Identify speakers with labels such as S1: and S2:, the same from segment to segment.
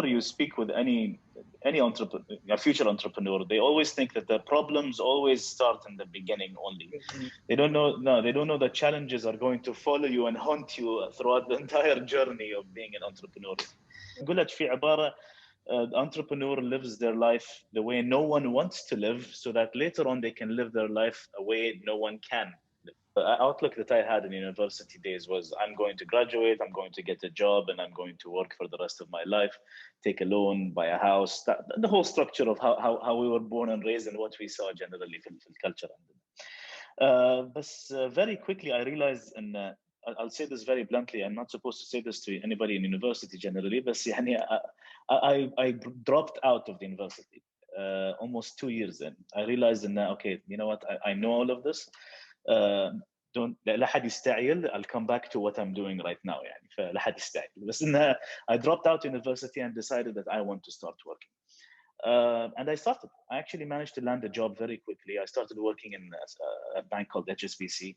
S1: you speak with any entrepreneur, a future entrepreneur, they always think that the problems always start in the beginning only. They don't know, no, they don't know that challenges are going to follow you and haunt you throughout the entire journey of being an entrepreneur. نقول لك في عبارة, the entrepreneur lives their life the way no one wants to live, so that later on they can live their life a way no one can. The outlook that I had in university days was, I'm going to graduate, I'm going to get a job, and I'm going to work for the rest of my life, take a loan, buy a house, the whole structure of how we were born and raised and what we saw generally في الculture. But very quickly I realized, and I'll say this very bluntly, I'm not supposed to say this to anybody in university generally, but I dropped out of the university almost 2 years in. I realized, okay, you know what, I know all of this. Don't لا حد يستعجل. I'll come back to what I'm doing right now يعني, فلا حد يستعجل. بس إنها I dropped out university and decided that I want to start working. And I started. I actually managed to land a job very quickly. I started working in a bank called HSBC.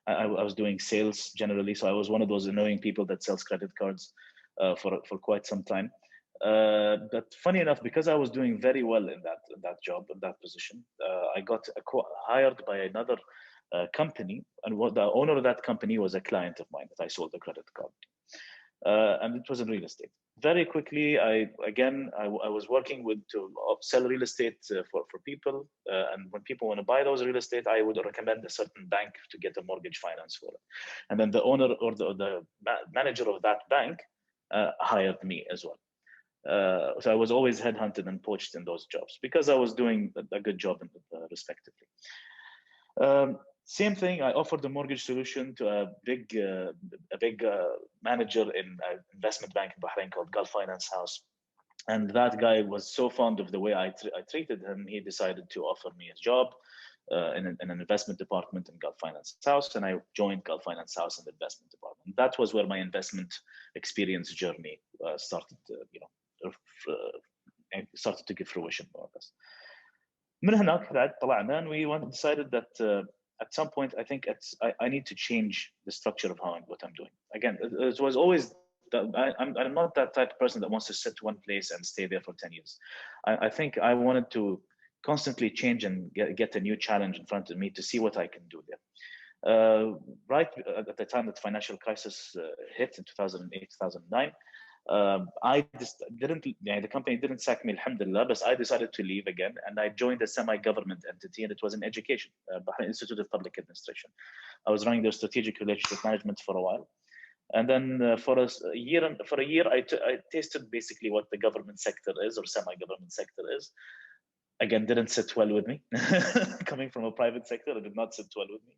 S1: I was doing sales generally, so I was one of those annoying people that sells credit cards for quite some time. But funny enough, because I was doing very well in that job, in that position, I got hired by another company, and what the owner of that company was a client of mine that I sold the credit card, and it was in real estate. Very quickly, I was working to sell real estate for people, and when people want to buy those real estate, I would recommend a certain bank to get a mortgage finance for it, and then the owner or the manager of that bank hired me as well. So I was always headhunted and poached in those jobs because I was doing a good job respectively. Same thing, I offered a mortgage solution to a big manager in an investment bank in Bahrain called Gulf Finance House. And that guy was so fond of the way I treated him, he decided to offer me a job in an investment department in Gulf Finance House, and I joined Gulf Finance House in the investment department. That was where my investment experience journey started, started to give fruition more or less. من هناك بعد طلعنا, and we decided that at some point I think I need to change the structure of what I'm doing. Again, it was always I'm not that type of person that wants to sit one place and stay there for 10 years. I think I wanted to constantly change and get a new challenge in front of me to see what I can do there. Right at the time that the financial crisis hit in 2008, 2009, I just didn't, the company didn't sack me, alhamdulillah, but I decided to leave again, and I joined a semi-government entity, and it was in education, Bahrain Institute of Public Administration. I was running their strategic relationship management for a while. And then for a year, I tasted basically what the government sector is, or semi-government sector is. Again, didn't sit well with me. Coming from a private sector, it did not sit well with me.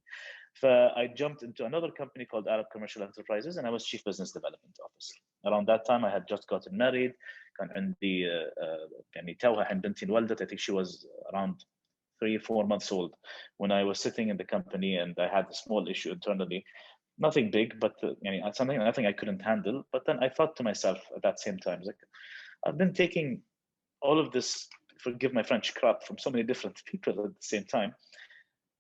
S1: So I jumped into another company called Arab Commercial Enterprises, and I was Chief Business Development Officer. Around that time, I had just gotten married. كان عندي يعني توها عند بنتي انولدت. I think she was around 3-4 months old when I was sitting in the company, and I had a small issue internally. Nothing big, but nothing I couldn't handle. But then I thought to myself at that same time, like, I've been taking all of this, forgive my French, crap from so many different people at the same time.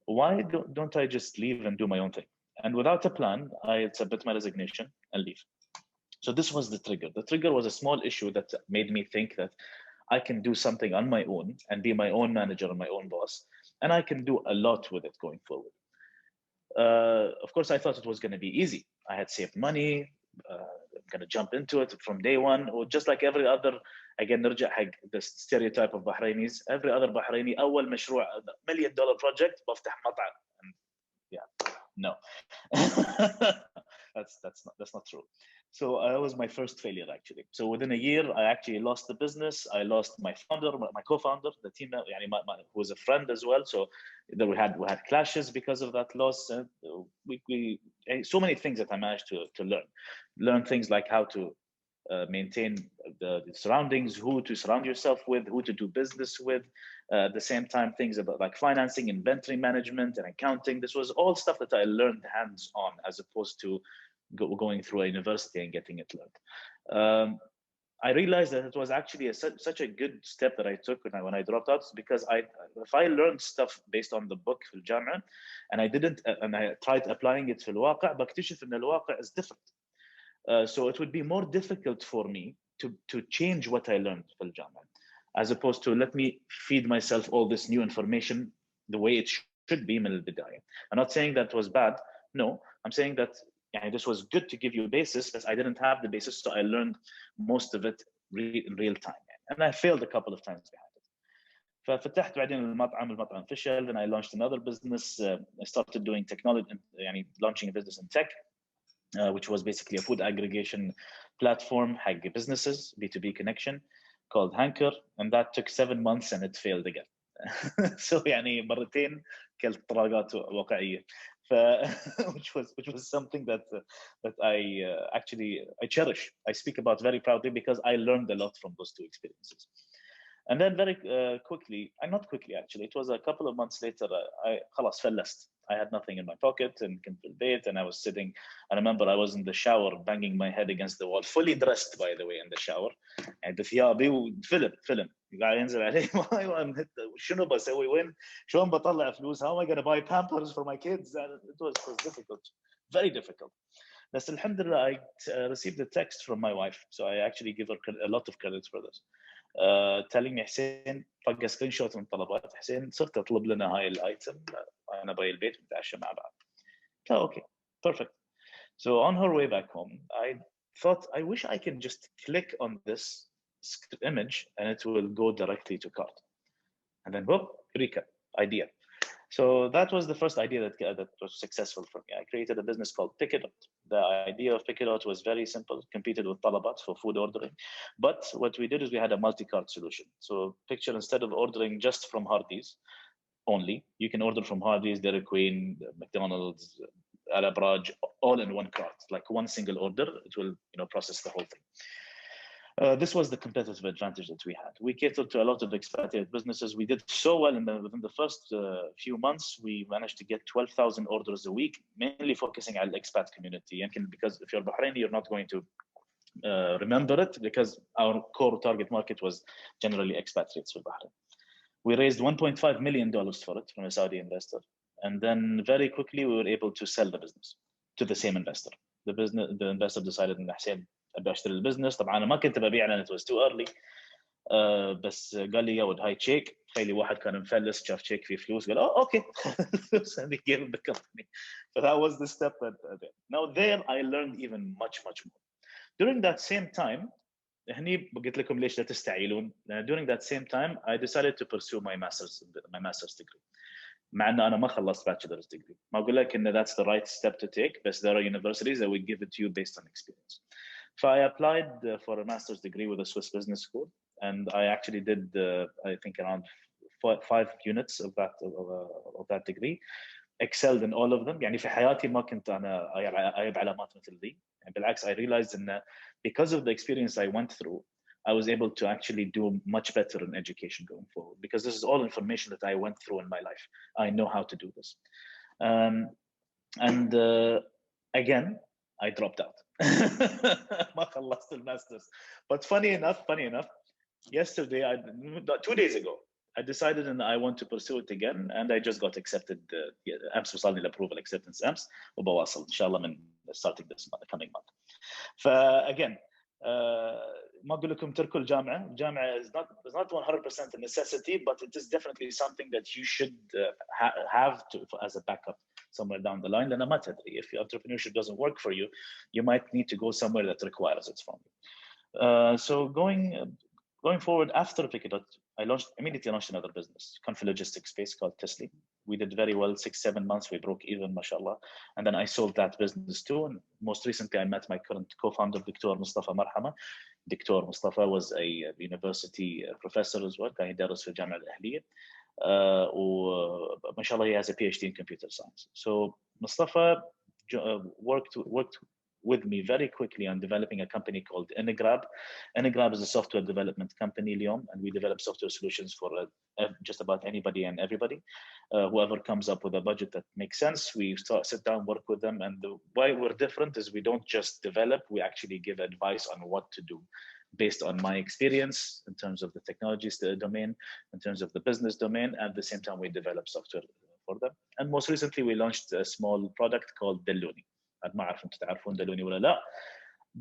S1: Why don't I just leave and do my own thing? And without a plan, I submit my resignation and leave. So this was the trigger. The trigger was a small issue that made me think that I can do something on my own and be my own manager and my own boss, and I can do a lot with it going forward. Of course, I thought it was going to be easy. I had saved money. I'm going to jump into it from day one, or just like every other. Again, نرجع حق the stereotype of Bahrainis. Every other Bahraini, أول مشروع $1 million project بفتح مطعم. And yeah, no, that's not true. So that was my first failure actually. So within a year, I actually lost the business. I lost my founder, my co-founder, the team, who was a friend as well. So we had clashes because of that loss. So many things that I managed to learn things like how to maintain the surroundings, who to surround yourself with, who to do business with. At the same time, things about like financing, inventory management, and accounting. This was all stuff that I learned hands-on, as opposed to going through a university and getting it learned. I realized that it was actually such a good step that I took when I dropped out, because if I learned stuff based on the book في الجامعة and I tried applying it في الواقع, بكتشف إن الواقع is different. So it would be more difficult for me to change what I learned في الجامعة, as opposed to let me feed myself all this new information the way it should be من البداية. I'm not saying that was bad. No, I'm saying that this was good to give you a basis, but I didn't have the basis, so I learned most of it in real time. And I failed a couple of times behind it. ففتحت بعدين المطعم فشل. Then I launched another business. I started doing technology, launching a business in tech, which was basically a food aggregation platform حق businesses, B2B connection, called Hanker, and that took 7 months and it failed again. So مرتين كلت طراقات واقعية. which was something that I I cherish. I speak about very proudly because I learned a lot from those two experiences. And then very quickly, not quickly actually, it was a couple of months later, I خلاص فلست. I had nothing in my pocket and كنت في البيت, and I was sitting. I remember I was in the shower banging my head against the wall, fully dressed by the way in the shower, and ثيابي وفيلم قاعد ينزل علي. شنو بسوي وين شلون بطلع فلوس, how am I going to buy Pampers for my kids? And it was difficult, very difficult. بس الحمد لله I received a text from my wife, so I actually give her a lot of credit for this, telling me حسين طق سكرين شوت من طلبات حسين صرت اطلب لنا هاي الايتم, انا باي البيت نتعشى مع بعض. Okay, perfect. So on her way back home, I thought I wish I could just click on this image and it will go directly to cart, and then whoop, recap idea. So that was the first idea that was successful for me. I created a business called Pick-It-Out. The idea of Pick-It-Out was very simple, competed with Talabat for food ordering. But what we did is we had a multi-cart solution. So picture, instead of ordering just from Hardee's only, you can order from Hardee's, Dairy Queen, McDonald's, Arab Raj, all in one cart, like one single order. It will process the whole thing. This was the competitive advantage that we had. We catered to a lot of expatriate businesses. We did so well within the first few months. We managed to get 12,000 orders a week, mainly focusing on the expat community. And because if you're Bahraini, you're not going to remember it, because our core target market was generally expatriates for Bahrain. We raised $1.5 million for it from a Saudi investor. And then very quickly, we were able to sell the business to the same investor. The investor decided ان حسين ابي اشتري البزنس. طبعا انا ما كنت ببيع لان it was too early, بس قال لي ياود هاي تشيك. تخيلي واحد كان مفلس شاف تشيك فيه فلوس قال اوكي. and he gave the company. So that was the step. Now there I learned even much more. During that same time, هني قلت لكم ليش لا تستعيلون. During that same time I decided to pursue my master's degree. مع ان انا ما خلصت bachelor's degree. ما اقول لك ان that's the right step to take, but there are universities that will give it to you based on experience. So I applied for a master's degree with a Swiss business school, and I actually did I think around 5 units of that degree. Excelled in all of them. يعني في حياتي ما كنت انا اجيب علامات مثل ذي. يعني بالعكس, I realized ان because of the experience I went through, I was able to actually do much better in education going forward, because this is all information that I went through in my life. I know how to do this. And again, I dropped out. ما خلصت الماسترز. But funny enough, yesterday, 2 days ago, I decided and I want to pursue it again, and I just got accepted. أمس وصلني الapproval acceptance أمس, وبواصل إن شاء الله من starting this coming month. فagain, ما أقول لكم تركوا الجامعة. الجامعة is not 100% a necessity, but it is definitely something that you should have to as a backup somewhere down the line. لأن ما تدري, if entrepreneurship doesn't work for you, you might need to go somewhere that requires it from you. So going forward after Pick-It-Out, I immediately launched another business, logistics space called Tesla. We did very well, 6-7 months. We broke even, mashallah. And then I sold that business too. And most recently, I met my current co-founder, Dr. Mustafa Marhama. Dr. Mustafa was a university professor as well. كان يدرس في الجامعة الأهلية. وماشاءالله, he has a PhD in computer science. So Mustafa worked with me very quickly on developing a company called Inagrab. Inagrab is a software development company, اليوم, and we develop software solutions for just about anybody and everybody. Whoever comes up with a budget that makes sense, we sit down, work with them. And why we're different is we don't just develop, we actually give advice on what to do based on my experience in terms of the technologies domain, in terms of the business domain. At the same time, we develop software for them. And most recently, we launched a small product called Delluni. ما أعرف أنتم تعرفون دلوني ولا لا.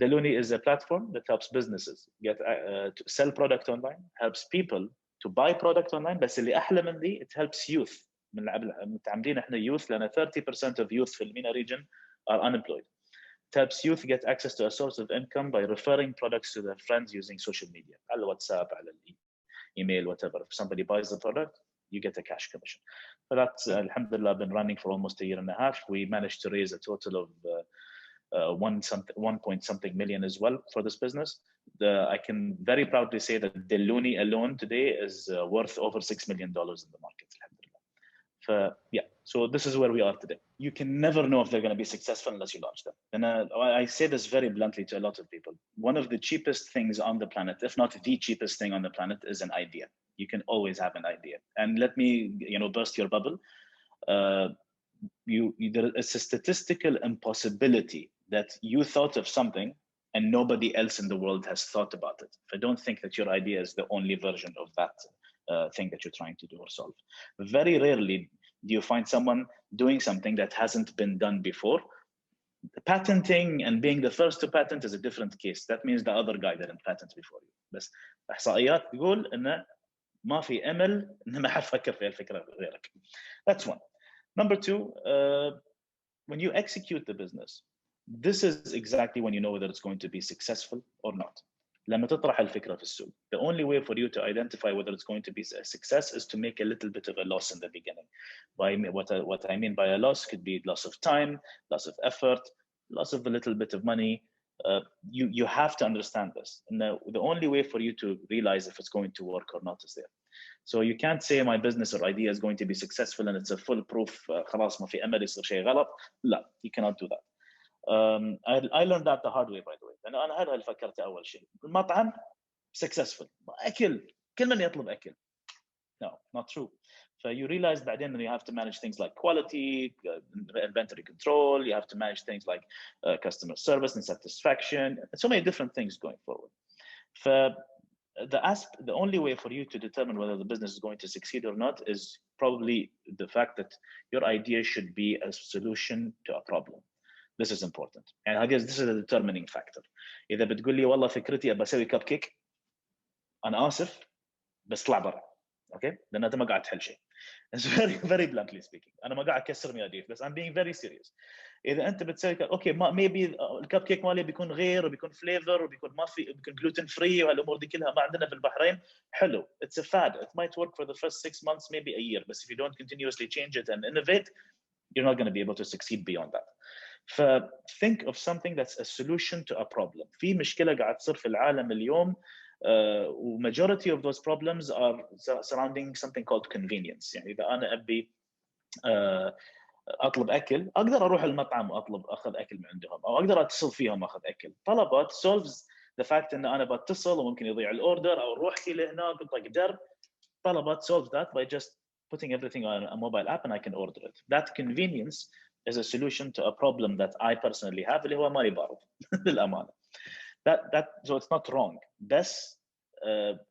S1: Deluni is a platform that helps businesses get to sell product online, helps people to buy product online. بس اللي أحلى من دي, it helps youth. متعمدين احنا youth لأن 30% of youth في المينا region are unemployed. It helps youth get access to a source of income by referring products to their friends using social media. على الواتساب, على email, whatever. If somebody buys the product, you get a cash commission. So that's alhamdulillah been running for almost a year and a half. We managed to raise a total of 1 point something million as well for this business. I can very proudly say that Deluni alone today is worth over $6 million in the market, alhamdulillah. Yeah, so this is where we are today. You can never know if they're going to be successful unless you launch them. And I say this very bluntly to a lot of people. One of the cheapest things on the planet, if not the cheapest thing on the planet, is an idea. You can always have an idea. And let me, burst your bubble. There is a statistical impossibility that you thought of something and nobody else in the world has thought about it. I don't think that your idea is the only version of that thing that you're trying to do or solve. Very rarely do you find someone doing something that hasn't been done before. The patenting and being the first to patent is a different case. That means the other guy didn't patent before you. بس إحصائيات تقول إنه ما في أمل إنه ما حد فكر في الفكرة غيرك. That's one. Number two, when you execute the business, this is exactly when you know whether it's going to be successful or not. لما تطرح الفكرة في السوق. The only way for you to identify whether it's going to be a success is to make a little bit of a loss in the beginning. What I mean by a loss could be loss of time, loss of effort, loss of a little bit of money. You have to understand this. And the only way for you to realize if it's going to work or not is there. So you can't say my business or idea is going to be successful and it's a foolproof خلاص ما في أمل يصير شيء غلط. لا, you cannot do that. I learned that the hard way, by the way. لأنه أنا هذا اللي فكرت أول شيء. المطعم successful. أكل, كل من يطلب أكل. No, not true. So you realize بعدين that you have to manage things like quality, inventory control. You have to manage things like customer service and satisfaction. And so many different things going forward. The only way for you to determine whether the business is going to succeed or not is probably the fact that your idea should be a solution to a problem. This is important. And I guess this is a determining factor. إذا بتقول لي والله فكرتي أبى أسوي كب كيك، أنا آسف بس طلع برا. Okay? لأن أنت ما قاعد تحل شيء. It's very bluntly speaking. أنا ما قاعد أكسر مياديف بس I'm being very serious. إذا أنت بتسوي okay maybe الكب كيك مالي بيكون غير وبيكون flavor وبيكون ما في بيكون gluten free وهالأمور دي كلها ما عندنا في البحرين. حلو. It's a fad. It might work for the first 6 months, maybe a year. But if you don't continuously change it and innovate, you're not going to be able to succeed beyond that. Think of something that's a solution to a problem. في مشكلة قاعد تصير في العالم اليوم. Majority of those problems are surrounding something called convenience. يعني إذا أنا أبي أطلب أكل أقدر أروح المطعم أخذ أكل من عندهم أو أقدر أتصل فيهم أخذ أكل. طلبات solves the fact إن أنا بتصل وممكن يضيع الأوردر أو روحي لهناك أقدر. طلبات solves that by just putting everything on a mobile app and I can order it. That convenience is a solution to a problem that I personally have اللي هو مالي بارد للأمانة. So it's not wrong. Thus,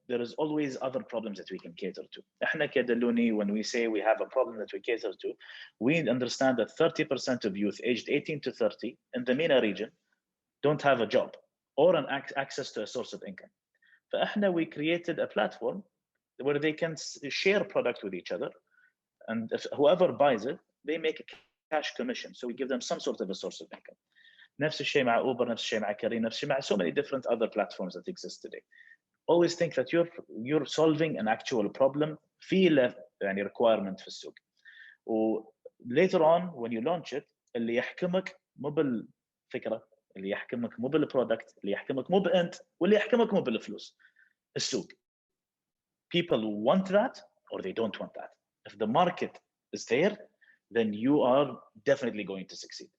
S1: there is always other problems that we can cater to. إحنا كدلوني, when we say we have a problem that we cater to, we understand that 30% of youth aged 18 to 30 in the MENA region don't have a job or an access to a source of income. فإحنا we created a platform where they can share product with each other, and if whoever buys it, they make a cash commission. So we give them some sort of a source of income. نفس الشيء مع Uber, نفس الشيء مع كريم, نفس الشيء مع so many different other platforms that exist today. Always think that you're solving an actual problem في له يعني requirement في السوق. و later on when you launch it, اللي يحكمك مو بالفكرة, اللي يحكمك مو بالبرودكت, اللي يحكمك مو بأنت, واللي يحكمك مو بالفلوس. السوق. People want that or they don't want that. If the market is there, then you are definitely going to succeed.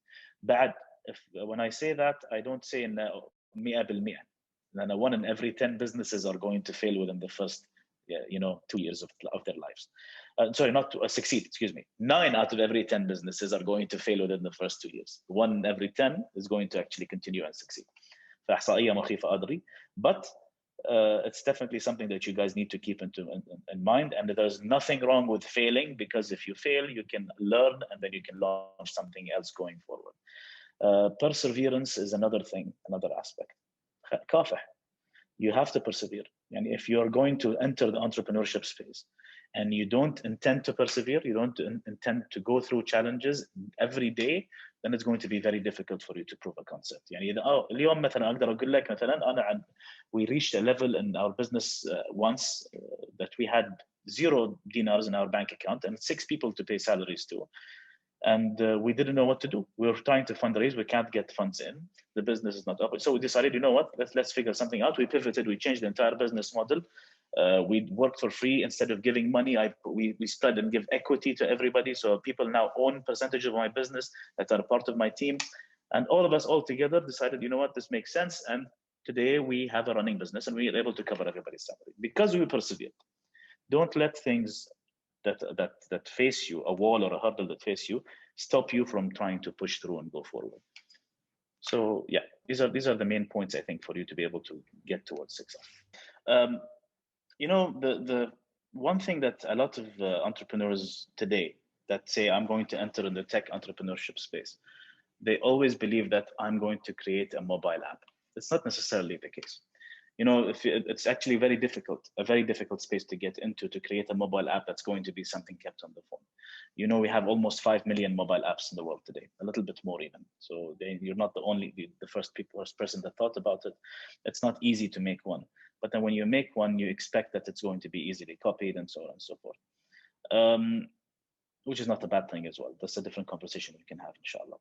S1: But when I say that, I don't say 100%. And 1 in every 10 businesses are going to fail within the first 2 years of their lives. Sorry, not to succeed, excuse me. 9 out of every 10 businesses are going to fail within the first 2 years. 1 in every 10 is going to actually continue and succeed. فإحصائية مخيفة أدري, but it's definitely something that you guys need to keep in mind. And there's nothing wrong with failing, because if you fail, you can learn and then you can launch something else going forward. Perseverance is another thing, another aspect. كافح. You have to persevere. And if you're going to enter the entrepreneurship space and you don't intend to persevere, you don't intend to go through challenges every day, then it's going to be very difficult for you to prove a concept. يعني إذا اليوم مثلا أقدر أقول لك مثلا we reached a level in our business once that we had 0 dinars in our bank account and 6 people to pay salaries to. And we didn't know what to do. We were trying to fundraise. We can't get funds in. The business is not up. So we decided, you know what? Let's figure something out. We pivoted. We changed the entire business model. We worked for free instead of giving money. We spread and give equity to everybody. So people now own percentage of my business that are part of my team. And all of us all together decided, you know what? This makes sense. And today we have a running business and we are able to cover everybody's salary because we persevered. Don't let things that face you, a wall or a hurdle that face you, stop you from trying to push through and go forward. So yeah, these are the main points I think for you to be able to get towards success. You know, the one thing that a lot of entrepreneurs today that say I'm going to enter in the tech entrepreneurship space, they always believe that I'm going to create a mobile app. It's not necessarily the case. You know, it's actually very difficult, a very difficult space to get into, to create a mobile app that's going to be something kept on the phone. You know, we have almost 5 million mobile apps in the world today, a little bit more even. So you're not the first person that thought about it. It's not easy to make one. But then when you make one, you expect that it's going to be easily copied and so on and so forth, which is not a bad thing as well. That's a different conversation we can have, inshallah.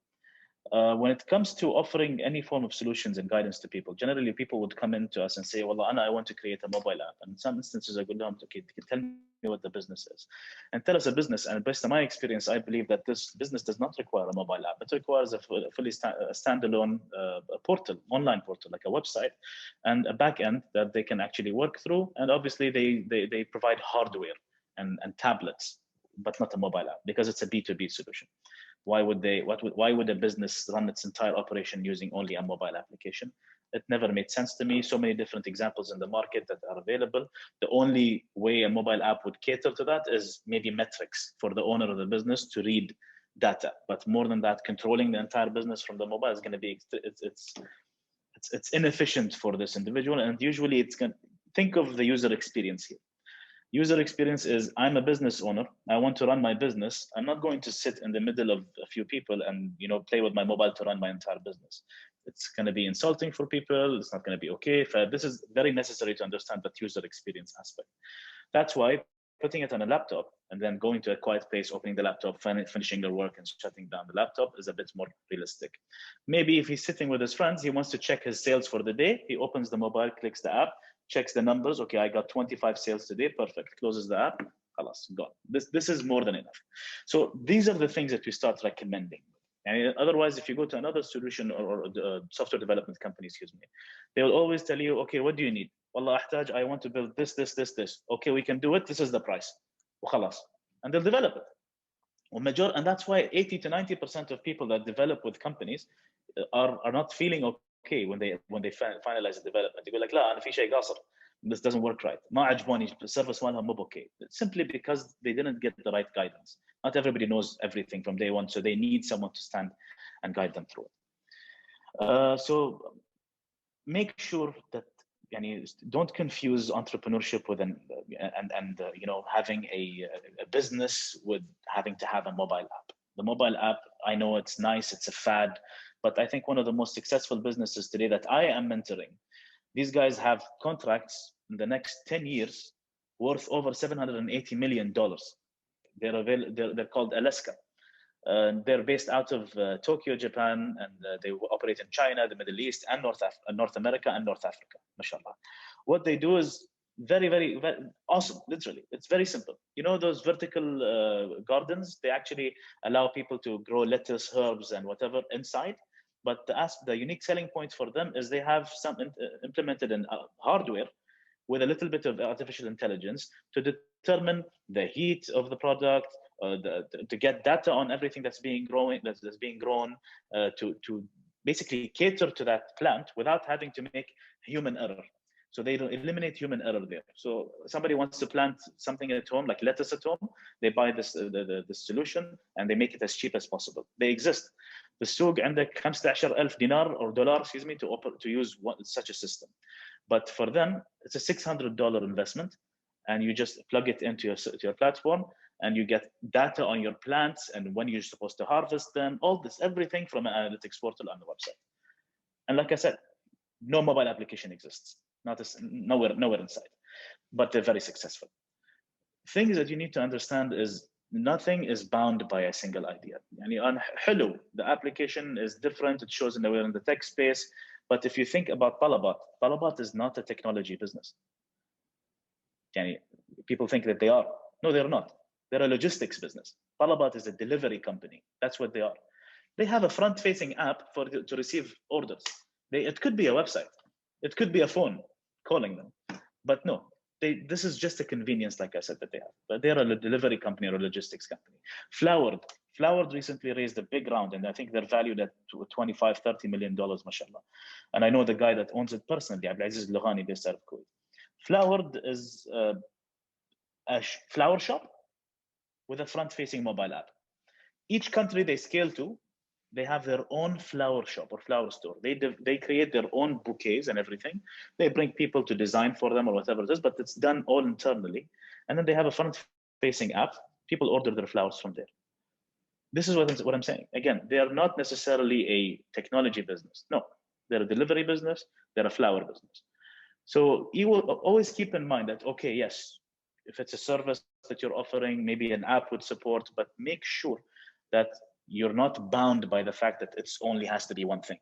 S1: When it comes to offering any form of solutions and guidance to people, generally people would come into us and say, well, I want to create a mobile app. And in some instances, I go down to, okay, tell me what the business is. And tell us a business. And based on my experience, I believe that this business does not require a mobile app. It requires a fully standalone portal, online portal, like a website, and a back end that they can actually work through. And obviously, they provide hardware and tablets, but not a mobile app, because it's a B2B solution. Why would a business run its entire operation using only a mobile application? It never made sense to me. So many different examples in the market that are available. The only way a mobile app would cater to that is maybe metrics for the owner of the business to read data. But more than that, controlling the entire business from the mobile is going to be it's inefficient for this individual. And usually it's going to think of the user experience here. User experience is, I'm a business owner. I want to run my business. I'm not going to sit in the middle of a few people and play with my mobile to run my entire business. It's going to be insulting for people. It's not going to be okay. This is very necessary to understand that user experience aspect. That's why putting it on a laptop and then going to a quiet place, opening the laptop, finishing your work and shutting down the laptop is a bit more realistic. Maybe if he's sitting with his friends, he wants to check his sales for the day. He opens the mobile, clicks the app, checks the numbers. Okay, I got 25 sales today. Perfect. Closes the app. Khalas, gone. This is more than enough. So these are the things that we start recommending. And otherwise, if you go to another solution or software development company, they will always tell you, okay, what do you need? Wallah, ahtaj, I want to build this. Okay, we can do it. This is the price. Khalas. And they'll develop it. And that's why 80 to 90% of people that develop with companies are not feeling okay when they finalize the development. They go like, لا أنا في شيء قاصر. This doesn't work right. ما عجبوني service مالها مو okay. Simply because they didn't get the right guidance. Not everybody knows everything from day one, so they need someone to stand and guide them through it. So make sure that don't confuse entrepreneurship with having a business with having to have a mobile app. The mobile app, I know it's nice, it's a fad, but I think one of the most successful businesses today that I am mentoring, these guys have contracts in the next 10 years worth over $780 million. They're called Alaska. They're based out of Tokyo, Japan, and they operate in China, the Middle East, and North America and North Africa, mashallah. What they do is very, very, very awesome, literally. It's very simple. Those vertical gardens, they actually allow people to grow lettuce, herbs, and whatever inside. But the unique selling point for them is they have some implemented in hardware with a little bit of artificial intelligence to determine the heat of the product, to get data on everything that's being grown, to basically cater to that plant without having to make human error. So they don't eliminate human error there. So somebody wants to plant something at home, like lettuce at home, they buy this the solution and they make it as cheap as possible. They exist. بالسوق عندك 15,000 dinar or dollar, excuse me, to use such a system. But for them, it's a $600 investment, and you just plug it into your platform, and you get data on your plants and when you're supposed to harvest them, all this, everything from an analytics portal on the website. And like I said, no mobile application exists, nowhere inside, but they're very successful. Things that you need to understand is nothing is bound by a single idea. Yani on Hello, the application is different. It shows we're in the tech space. But if you think about Talabat is not a technology business. Yani people think that they are. No, they're not. They're a logistics business. Talabat is a delivery company. That's what they are. They have a front-facing app to receive orders. It could be a website. It could be a phone calling them. But no, this is just a convenience, like I said, that they have. But they're a delivery company or a logistics company. Flowered recently raised a big round, and I think they're valued at $25-30 million, mashallah. And I know the guy that owns it personally, Abdulaziz Lughani, based out of Kuwait. Flowered is a flower shop with a front-facing mobile app. Each country they scale to, they have their own flower shop or flower store. They create their own bouquets and everything. They bring people to design for them or whatever it is, but it's done all internally. And then they have a front-facing app. People order their flowers from there. This is what I'm saying. Again, they are not necessarily a technology business. No, they're a delivery business. They're a flower business. So you will always keep in mind that, okay, yes, if it's a service that you're offering, maybe an app would support, but make sure that you're not bound by the fact that it only has to be one thing.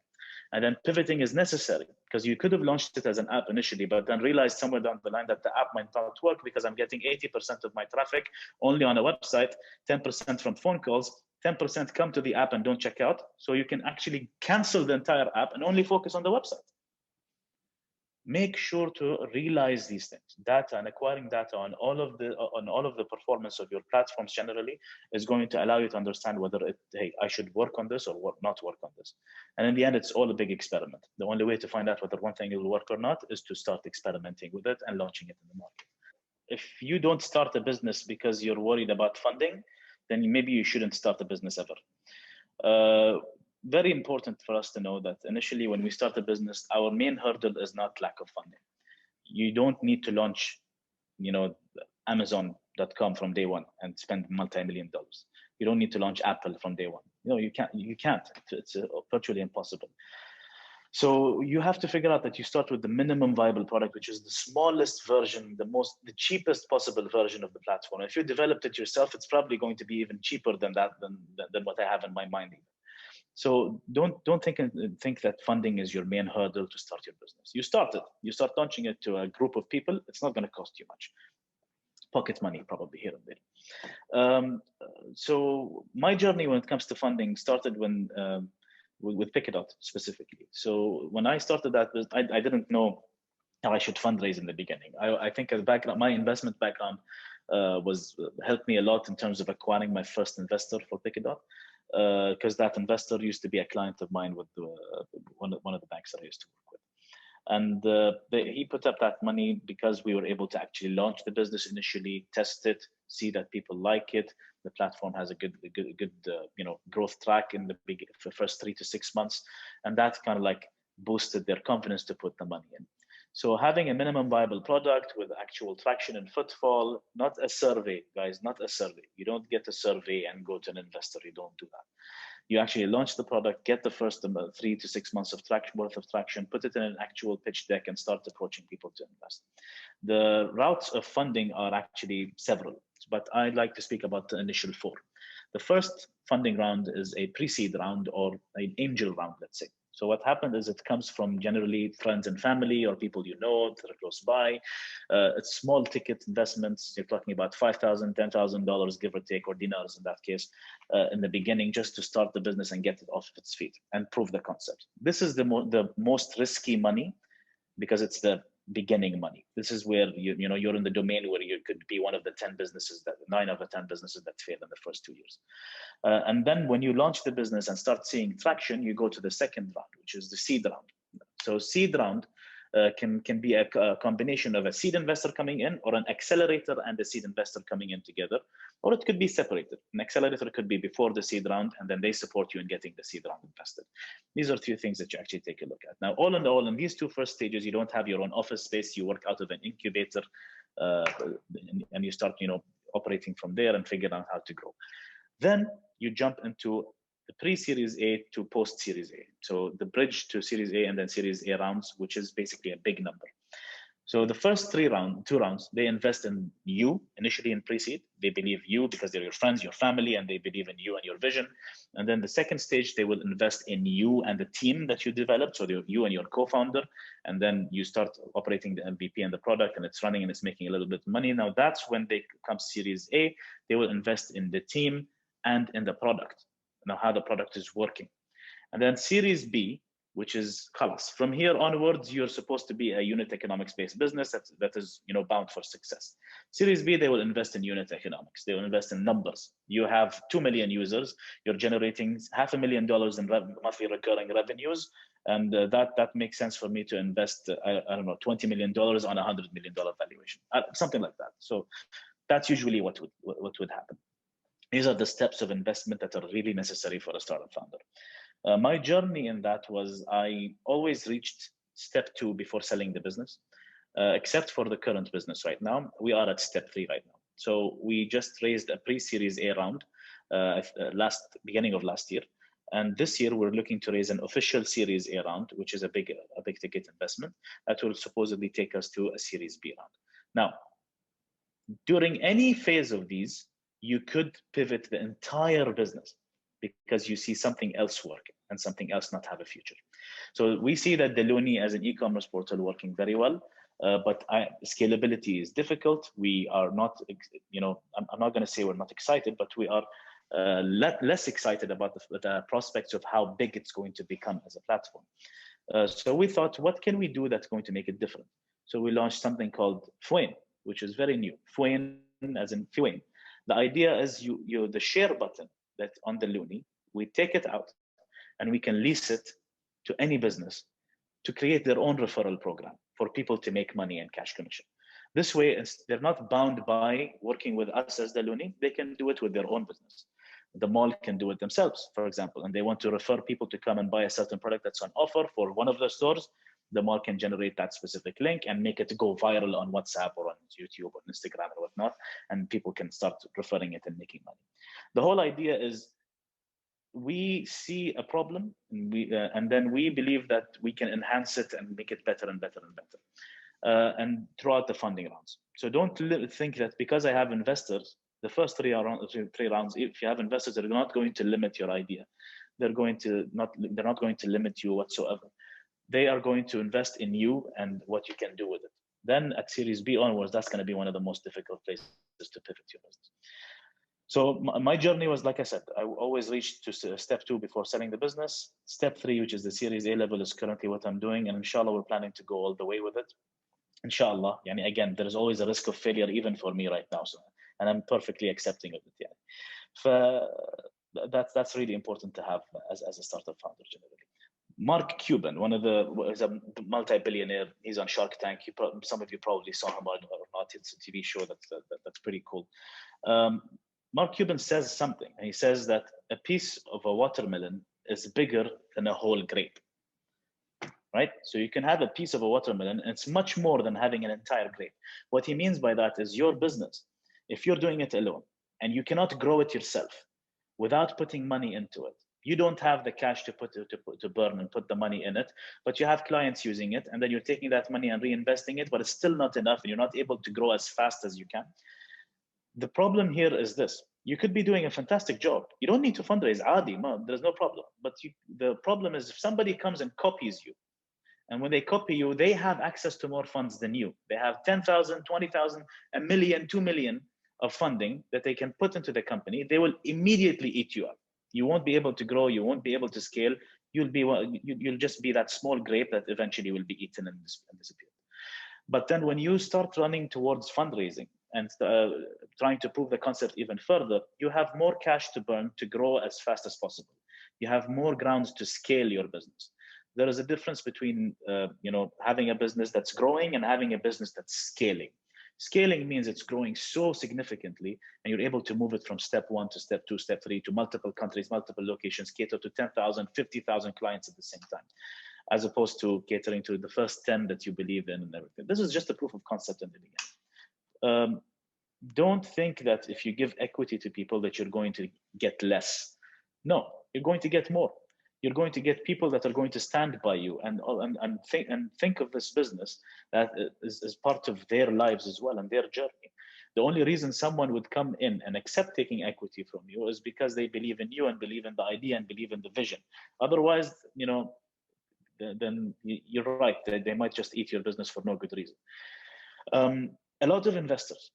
S1: And then pivoting is necessary, because you could have launched it as an app initially, but then realized somewhere down the line that the app might not work because I'm getting 80% of my traffic only on a website, 10% from phone calls, 10% come to the app and don't check out. So you can actually cancel the entire app and only focus on the website. Make sure to realize these things. Data and acquiring data on all of the performance of your platforms generally is going to allow you to understand whether hey, I should work on this or not work on this. And in the end, it's all a big experiment. The only way to find out whether one thing will work or not is to start experimenting with it and launching it in the market. If you don't start a business because you're worried about funding, then maybe you shouldn't start a business ever. Very important for us to know that initially when we start a business, our main hurdle is not lack of funding. You don't need to launch, Amazon.com from day one and spend multi-million dollars. You don't need to launch Apple from day one. You can't. It's virtually impossible. So you have to figure out that you start with the minimum viable product, which is the smallest version, the cheapest possible version of the platform. If you developed it yourself, it's probably going to be even cheaper than what I have in my mind. So don't think that funding is your main hurdle to start your business. You start launching it to a group of people. It's not going to cost you much. Pocket money probably here and there. So my journey when it comes to funding started when with Picadot specifically. So when I started that, I didn't know how I should fundraise in the beginning. I think my investment background helped me a lot in terms of acquiring my first investor for Picadot. Because that investor used to be a client of mine with one of the banks that I used to work with. And he put up that money because we were able to actually launch the business initially, test it, see that people like it. The platform has a good growth track in the first 3 to 6 months. And that kind of like boosted their confidence to put the money in. So having a minimum viable product with actual traction and footfall, not a survey, guys, not a survey. You don't get a survey and go to an investor. You don't do that. You actually launch the product, get the first 3 to 6 months of traction, put it in an actual pitch deck and start approaching people to invest. The routes of funding are actually several, but I'd like to speak about the initial 4. The first funding round is a pre-seed round or an angel round, let's say. So what happened is it comes from generally friends and family or people that are close by. It's small ticket investments. You're talking about $5,000, $10,000, give or take, or dinars in that case, in the beginning, just to start the business and get it off its feet and prove the concept. This is the most risky money because it's the beginning money. This is where you're in the domain where you could be one of the 9 of the 10 businesses that fail in the first 2 years. And then when you launch the business and start seeing traction, you go to the second round, which is the seed round. So seed round can be a combination of a seed investor coming in, or an accelerator and a seed investor coming in together, or it could be separated. An accelerator could be before the seed round, and then they support you in getting the seed round invested. These are two things that you actually take a look at. Now, all in all, in these two first stages, you don't have your own office space. You work out of an incubator, and you start, operating from there and figure out how to grow. Then you jump into the pre-Series A to post-Series A. So the bridge to Series A and then Series A rounds, which is basically a big number. So the first two rounds, they invest in you initially in pre-seed. They believe you because they're your friends, your family, and they believe in you and your vision. And then the second stage, they will invest in you and the team that you developed. So you and your co-founder, and then you start operating the MVP and the product, and it's running and it's making a little bit of money. Now that's when they come Series A. They will invest in the team and in the product. Now how the product is working. And then Series B, which is khalas. From here onwards, you're supposed to be a unit economics based business that is bound for success. Series B, they will invest in unit economics. They will invest in numbers. You have 2 million users. You're generating $500,000 in monthly recurring revenues, and that makes sense for me to invest I don't know, $20 million on a $100 million valuation, something like that. So that's usually what would happen. These are the steps of investment that are really necessary for a startup founder. My journey in that was I always reached step 2 before selling the business, except for the current business right now. We are at step 3 right now. So we just raised a pre-Series A round beginning of last year. And this year we're looking to raise an official Series A round, which is a big ticket investment that will supposedly take us to a Series B round. Now, during any phase of these, you could pivot the entire business because you see something else working and something else not have a future. So we see that the Looney as an e-commerce portal working very well, but scalability is difficult. We are not, I'm not going to say we're not excited, but we are less excited about the prospects of how big it's going to become as a platform. So we thought, what can we do that's going to make it different? So we launched something called Fwain, which is very new. Fwain as in Fwain. The idea is the share button that's on the Looney, we take it out and we can lease it to any business to create their own referral program for people to make money and cash commission. This way, they're not bound by working with us as the Looney. They can do it with their own business. The mall can do it themselves, for example, and they want to refer people to come and buy a certain product that's on offer for one of the stores. The mall can generate that specific link and make it go viral on WhatsApp or on YouTube or Instagram or whatnot, and people can start referring it and making money. The whole idea is we see a problem and then we believe that we can enhance it and make it better and better and better, and throughout the funding rounds. So don't think that because I have investors, the first three rounds, if you have investors, they're not going to limit your idea. They're not going to limit you whatsoever. They are going to invest in you and what you can do with it. Then at Series B onwards, that's going to be one of the most difficult places to pivot your business. So my journey was, like I said, I always reached to step 2 before selling the business. Step 3, which is the Series A level, is currently what I'm doing. And inshallah, we're planning to go all the way with it. Inshallah. Again, there is always a risk of failure, even for me right now. And I'm perfectly accepting of it. So that's really important to have as a startup founder generally. Mark Cuban, is a multi-billionaire. He's on Shark Tank. Some of you probably saw him or not. It's a TV show that's pretty cool. Mark Cuban says something, and he says that a piece of a watermelon is bigger than a whole grape, right? So you can have a piece of a watermelon, and it's much more than having an entire grape. What he means by that is your business, if you're doing it alone, and you cannot grow it yourself without putting money into it, you don't have the cash to burn and put the money in it, but you have clients using it, and then you're taking that money and reinvesting it, but it's still not enough, and you're not able to grow as fast as you can. The problem here is this: you could be doing a fantastic job. You don't need to fundraise, adi, there's no problem. But the problem is if somebody comes and copies you, and when they copy you, they have access to more funds than you. They have 10,000, 20,000, a million, 2 million of funding that they can put into the company. They will immediately eat you up. You won't be able to grow. You won't be able to scale. You'll just be that small grape that eventually will be eaten and disappear. But then when you start running towards fundraising and trying to prove the concept even further, you have more cash to burn to grow as fast as possible. You have more grounds to scale your business. there is a difference between having a business that's growing and having a business that's scaling. Scaling means it's growing so significantly, and you're able to move it from step 1 to step 2, step 3 to multiple countries, multiple locations, cater to 10,000, 50,000 clients at the same time, as opposed to catering to the first 10 that you believe in and everything. This is just a proof of concept in the beginning. Don't think that if you give equity to people that you're going to get less. No, you're going to get more. You're going to get people that are going to stand by you and think of this business that is part of their lives as well and their journey. The only reason someone would come in and accept taking equity from you is because they believe in you and believe in the idea and believe in the vision. Otherwise, then you're right. They might just eat your business for no good reason. A lot of investors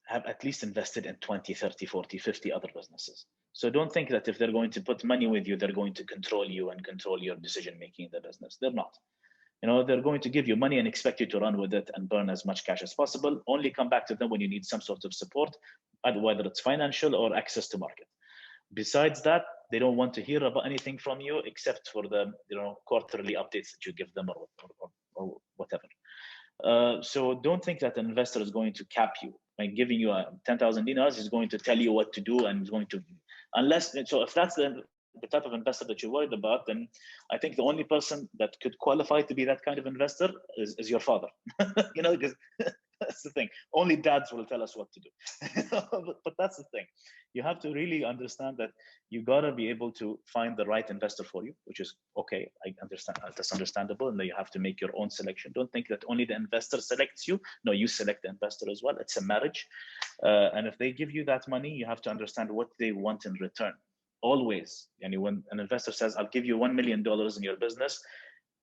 S1: have at least invested in 20, 30, 40, 50 other businesses. So don't think that if they're going to put money with you, they're going to control you and control your decision-making in the business. They're not. They're going to give you money and expect you to run with it and burn as much cash as possible. Only come back to them when you need some sort of support, whether it's financial or access to market. Besides that, they don't want to hear about anything from you except for the quarterly updates that you give them or whatever. So don't think that an investor is going to cap you by giving you 10,000 dinars. Is going to tell you what to do and is going to, if that's the type of investor that you're worried about, then I think the only person that could qualify to be that kind of investor is your father. Because that's the thing. Only dads will tell us what to do. but that's the thing. You have to really understand that you gotta be able to find the right investor for you, which is okay. I understand that's understandable, and then you have to make your own selection. Don't think that only the investor selects you. No, you select the investor as well. It's a marriage, and if they give you that money, you have to understand what they want in return. Always, when an investor says, "I'll give you $1 million in your business,"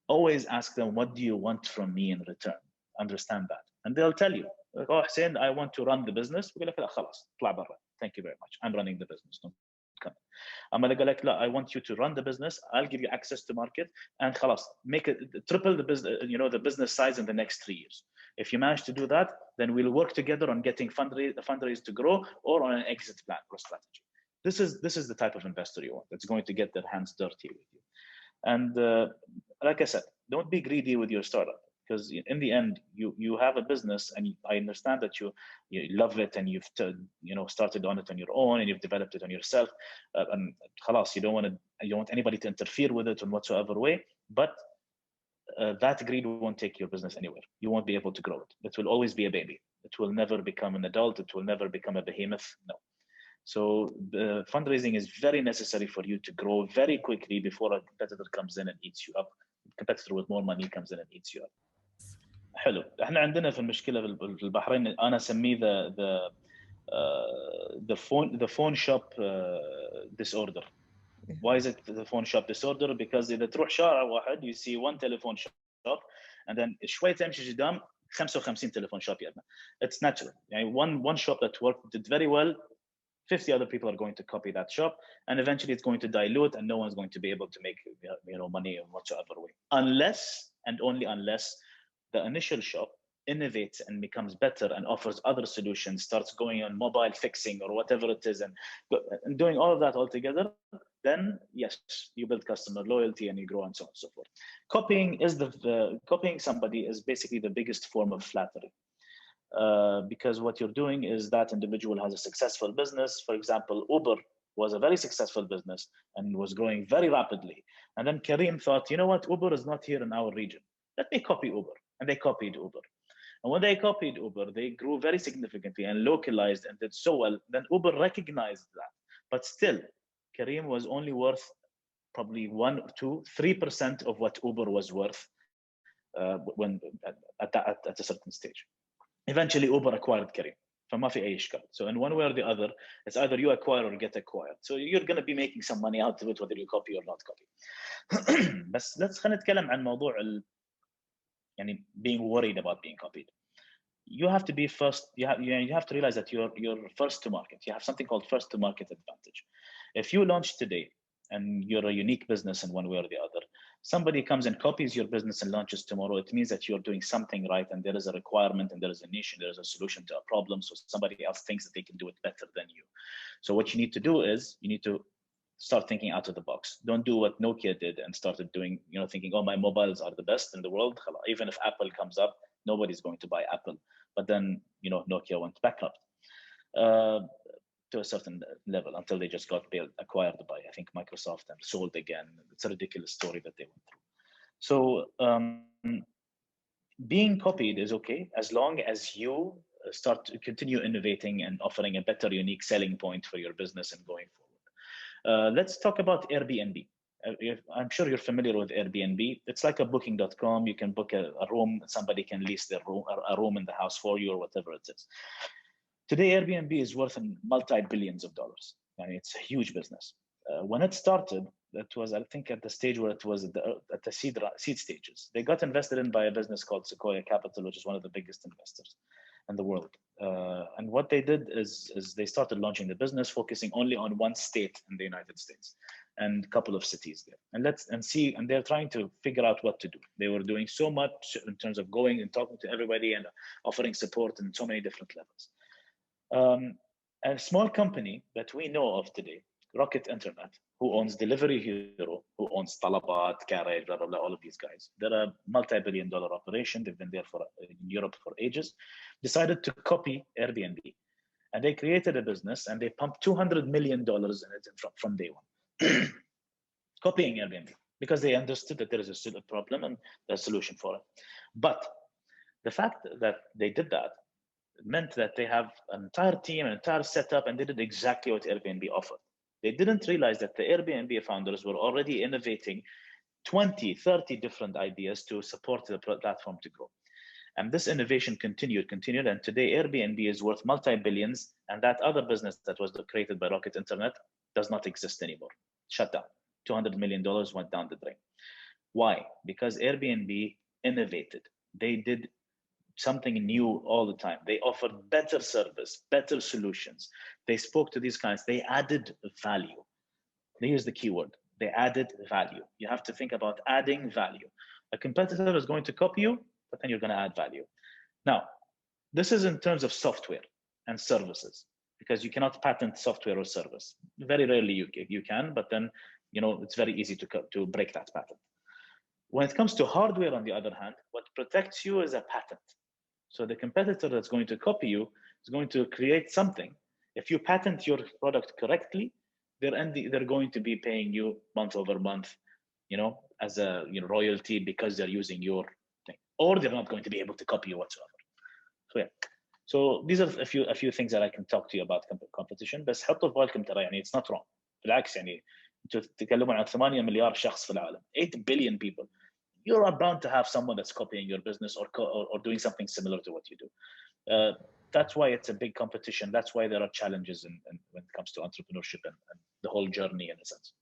S1: always ask them, "What do you want from me in return?" Understand that, and they'll tell you, "Oh, Hussain, I want to run the business." Thank you very much. I'm running the business. Don't come. I'm gonna go like, I want you to run the business. I'll give you access to market, and khalas, make it triple the business. The business size in the next 3 years. If you manage to do that, then we'll work together on getting fundraise to grow or on an exit plan or strategy. This is the type of investor you want. That's going to get their hands dirty with you. And like I said, don't be greedy with your startup, because in the end, you have a business, and I understand that you love it and you've started on it on your own and you've developed it on yourself. And khalas, you don't want anybody to interfere with it in whatsoever way. But that greed won't take your business anywhere. You won't be able to grow it. It will always be a baby. It will never become an adult. It will never become a behemoth. No. So the fundraising is very necessary for you to grow very quickly before a competitor comes in and eats you up. A competitor with more money comes in and eats you up. حلو. احنا عندنا في المشكله في البحرين انا اسميه the phone shop disorder. Why is it the phone shop disorder? Because إذا تروح شارع واحد you see one telephone shop and then شوي تمشي قدام 55 telephone shop يدنا. It's natural. one shop that did very well, 50 other people are going to copy that shop, and eventually it's going to dilute, and no one's going to be able to make money in whatsoever way, unless and only unless the initial shop innovates and becomes better and offers other solutions, starts going on mobile fixing or whatever it is, and doing all of that all together. Then yes, you build customer loyalty and you grow, and so on and so forth. Copying somebody is basically the biggest form of flattery. Because what you're doing is that individual has a successful business. For example, Uber was a very successful business and was growing very rapidly. And then Kareem thought, you know what, Uber is not here in our region. Let me copy Uber. And they copied Uber. And when they copied Uber, they grew very significantly and localized and did so well. Then Uber recognized that. But still, Kareem was only worth probably 1, 2, 3% of what Uber was worth when at a certain stage. Eventually, Uber acquired Kareem. فما في أي إشكال. So in one way or the other, it's either you acquire or get acquired. So you're going to be making some money out of it, whether you copy or not copy. بس خلينا نتكلم عن موضوع being worried about being copied. You have to be first. You have to realize that you're first to market. You have something called first to market advantage. If you launch today and you're a unique business in one way or the other, somebody comes and copies your business and launches tomorrow, it means that you're doing something right, and there is a requirement, and there is a niche, and there is a solution to a problem. So somebody else thinks that they can do it better than you. So what you need to do is you need to start thinking out of the box. Don't do what Nokia did and started doing, thinking, oh, my mobiles are the best in the world. Even if Apple comes up, nobody's going to buy Apple. But then, Nokia went bankrupt to a certain level until they just got acquired by, I think, Microsoft and sold again. It's a ridiculous story that they went through. So being copied is okay as long as you start to continue innovating and offering a better, unique selling point for your business and going forward. Let's talk about Airbnb. I'm sure you're familiar with Airbnb. It's like a booking.com. You can book a room. Somebody can lease their room, a room in the house for you, or whatever it is. Today, Airbnb is worth multi-billions of dollars. I mean, it's a huge business. When it started, it was, I think, at the stage where it was at the seed stages. They got invested in by a business called Sequoia Capital, which is one of the biggest investors in the world. And what they did is they started launching the business, focusing only on one state in the United States and a couple of cities there. And they're trying to figure out what to do. They were doing so much in terms of going and talking to everybody and offering support in so many different levels. A small company that we know of today, Rocket Internet, who owns Delivery Hero, who owns Talabat, Carrage, blah, blah, blah, all of these guys. They're a multi-billion-dollar operation. They've been there in Europe for ages. Decided to copy Airbnb. And they created a business and they pumped $200 million in it from day one. Copying Airbnb, because they understood that there is still a problem and a solution for it. But the fact that they did that meant that they have an entire team, an entire setup, and they did exactly what Airbnb offered. They didn't realize that the Airbnb founders were already innovating 20, 30 different ideas to support the platform to grow. And this innovation continued. And today Airbnb is worth multi-billions, and that other business that was created by Rocket Internet does not exist anymore. Shut down. $200 million went down the drain. Why? Because Airbnb innovated. They did something new all the time. They offered better service, better solutions. They spoke to these clients. They added value. Here's the key word. They added value. You have to think about adding value. A competitor is going to copy you, but then you're going to add value. Now, this is in terms of software and services, because you cannot patent software or service. Very rarely you can, but then it's very easy to break that patent. When it comes to hardware, on the other hand, what protects you is a patent. So the competitor that's going to copy you is going to create something. If you patent your product correctly, they're going to be paying you month over month, as a royalty because they're using your thing, or they're not going to be able to copy you whatsoever. So yeah. So these are a few things that I can talk to you about competition. بس حطوا في بالكم ترى it's not wrong. بالعكس تتكلمون عن 8 مليار شخص في العالم, 8 billion people. You're bound to have someone that's copying your business or doing something similar to what you do. That's why it's a big competition. That's why there are challenges when it comes to entrepreneurship and the whole journey, in a sense.